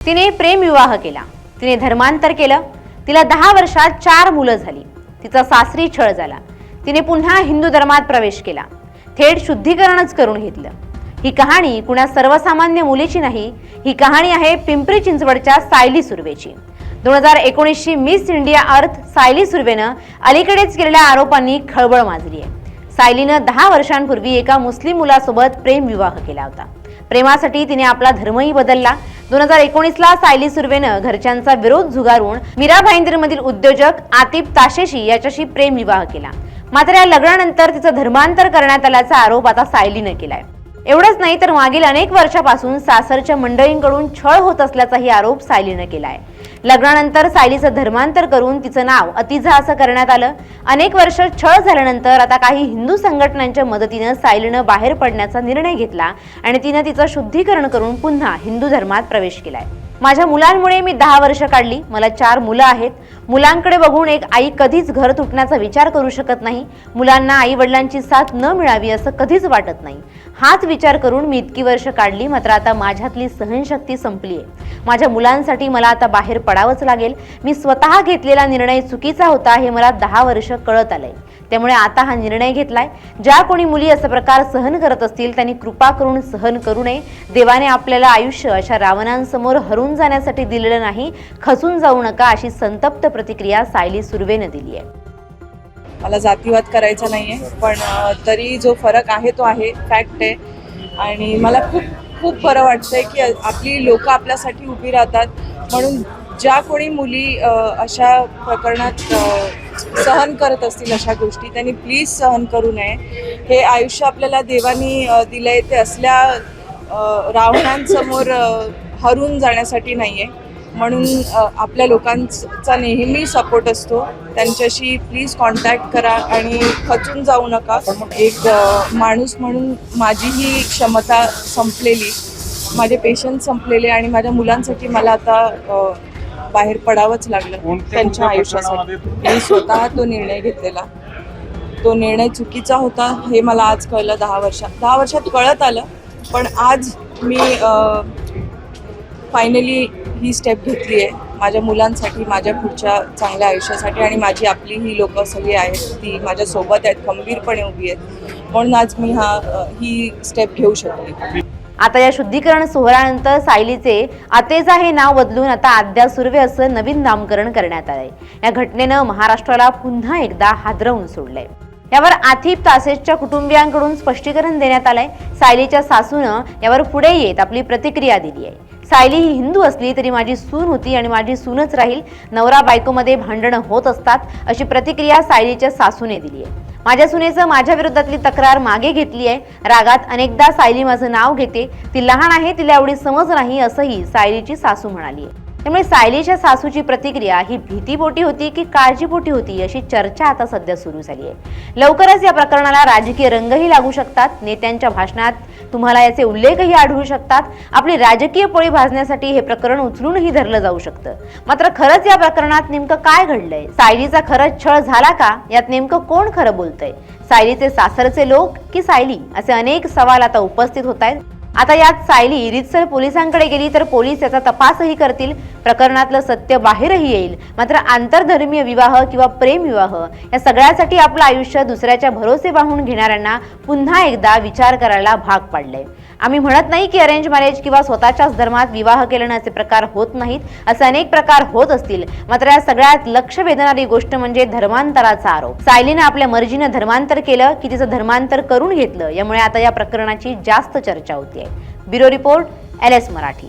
तिने प्रेमविवाह केला, तिने धर्मांतर केलं, तिला 10 वर्षात 4 मुलं झाली, तिचा सासरी छळ झाला, तिने पुन्हा हिंदू धर्मात प्रवेश केला, थेट शुद्धीकरणच करून घेतलं। ही कहाणी कुणा सर्वसामान्य मुलीची नाही, ही कहाणी आहे पिंपरी चिंचवडच्या सायली सुर्वेची। 2019ची मिस इंडिया अर्थ सायली सुर्वेनं अलीकडेच केलेल्या आरोपांनी खळबळ माजली आहे। सायलीनं 10 वर्षांपूर्वी एका मुस्लिम मुलासोबत प्रेमविवाह केला होता। प्रेमासाठी तिने आपला धर्मही बदलला। 2019ला सायली सुर्वेनं घरच्यांचा विरोध झुगारून मीरा भाईंदरमधील उद्योजक आतिफ ताशेशी याच्याशी प्रेमविवाह केला। मात्र या लग्नानंतर तिचं धर्मांतर करण्यात आल्याचा आरोप आता सायलीनं केलाय। एवढंच नाही तर मागील अनेक वर्षापासून सासरच्या मंडळींकडून छळ होत असल्याचाही आरोप सायलीनं केलाय। लग्नानंतर सायलीचं धर्मांतर करून तिचं नाव अतिजा असं करण्यात आलं। अनेक वर्ष छळ झाल्यानंतर आता काही हिंदू संघटनांच्या मदतीनं सायलीनं बाहेर पडण्याचा निर्णय घेतला आणि तिनं तिचं शुद्धीकरण करून पुन्हा हिंदू धर्मात प्रवेश केलाय। माझ्या मुलांमुळे मी 10 वर्ष काढली, मला 4 मुलं आहेत। मुलांकडे बघून एक आई कधीच घर तुटण्याचा विचार करू शकत नाही। मुलांना आई वडिलांची साथ न मिळावी असं कधीच वाटत नाही। हाच विचार करून मी इतकी वर्ष काढली, मात्र आता माझ्यातली सहनशक्ती संपली आहे। माझ्या मुलांसाठी मला आता बाहेर पडावंच लागेल। मी स्वतः घेतलेला निर्णय चुकीचा होता हे मला 10 वर्ष कळत आलंय, त्यामुळे आता हा निर्णय घेतलाय। ज्या कोणी मुली असा प्रकार सहन करत असतील त्यांनी कृपा करून सहन करू नये। देवाने आपल्याला आयुष्य अशा रावणांसमोर हरून जाण्यासाठी दिलेलं नाही, खचून जाऊ नका अशी संतप्त प्रतिक्रिया सायली सुर्वेनं दिली आहे। मला जातीवाद करायचा नाहीये, पण तरी जो फरक आहे तो आहे, फॅक्ट आहे। आणि मला खूप खूप बरं वाटतंय की आपली लोक आपल्यासाठी उभी राहतात। म्हणून ज्या कोणी मुली अशा प्रकरणात सहन करत असतील अशा गोष्टी, त्यांनी प्लीज सहन करू नये। हे आयुष्य आपल्याला देवानी दिलंय, ते असल्या रावणांसमोर हरून जाण्यासाठी नाहीये। म्हणून आपल्या लोकांचा नेहमी सपोर्ट असतो, त्यांच्याशी प्लीज कॉन्टॅक्ट करा आणि खचून जाऊ नका। एक माणूस म्हणून माझीही क्षमता संपलेली, माझे पेशन्स संपलेले आणि माझ्या मुलांसाठी मला आता बाहेर पडावंच लागलं त्यांच्या आयुष्यासाठी। मी स्वतः तो निर्णय घेतलेला, तो निर्णय चुकीचा होता हे मला आज कळलं। 10 वर्षात कळत आलं, पण आज मी फायनली ही स्टेप घेतली आहे माझ्या मुलांसाठी, माझ्या पुढच्या चांगल्या आयुष्यासाठी। आणि माझी आपली ही लोक सगळी आहेत ती माझ्या सोबत आहेत, खंबीरपणे उभी आहेत, म्हणून आज मी ही स्टेप घेऊ शकले। आता या शुद्धीकरण सोहळ्यानंतर सायलीचे आतेजा हे नाव बदलून आता आद्या सुर्वे असं नवीन नामकरण करण्यात आलंय। या घटनेनं महाराष्ट्राला पुन्हा एकदा हादरवून सोडलंय। यावर आतिफ ताशेच्या कुटुंबियांकडून स्पष्टीकरण देण्यात आलंय। सायलीच्या सासूनं यावर पुढे येत आपली प्रतिक्रिया दिली आहे। सायली ही हिंदू असली तरी माझी सून होती आणि माझी सूनच राहील। नवरा बायकोमध्ये भांडणं होत असतात अशी प्रतिक्रिया सायलीच्या सासूने दिली आहे। माझ्या सुनेचं माझ्या विरोधातली तक्रार मागे घेतली आहे। रागात अनेकदा सायली माझं नाव घेते, ती लहान आहे, तिला एवढी समज नाही असंही सायलीची सासू म्हणाली आहे। त्यामुळे सायलीच्या सासूची प्रतिक्रिया ही भीतीपोटी होती की काळजीपोटी होती अशी चर्चा आता सध्या सुरू झाली आहे। लवकरच या प्रकरणाला राजकीय रंगही लागू शकतात। नेत्यांच्या भाषणात तुम्हाला याचे उल्लेखही आढळू शकतात। आपली राजकीय पोळी भाजण्यासाठी हे प्रकरण उचलूनही धरलं जाऊ शकतं। मात्र खरंच या प्रकरणात नेमकं काय घडलंय? सायलीचा खरंच छळ झाला का? यात नेमकं कोण खरं बोलतंय? सायलीचे सासरचे लोक की सायली? असे अनेक सवाल आता उपस्थित होत आहेत। आता यात सायली रीतसर पोलिसांकडे गेली तर पोलीस याचा तपासही करतील, प्रकरणातलं सत्य बाहेरही येईल। मात्र आंतरधर्मीय विवाह किंवा प्रेमविवाह या सगळ्यासाठी आपलं आयुष्य दुसऱ्याच्या भरोसे वाहून घेणाऱ्यांना पुन्हा एकदा विचार करायला भाग पाडलंय। आम्ही म्हणत नाही की अरेंज मॅरेज किंवा स्वतःच्याच धर्मात विवाह केल्याने असे प्रकार होत नाहीत, असे अनेक प्रकार होत असतील। मात्र या सगळ्यात लक्ष वेधणारी गोष्ट म्हणजे धर्मांतराचा आरोप। सायलीने आपल्या मर्जीनं धर्मांतर केलं की तिचं धर्मांतर करून घेतलं, यामुळे आता या प्रकरणाची जास्त चर्चा होतीये। Bureau report, LS Marathi.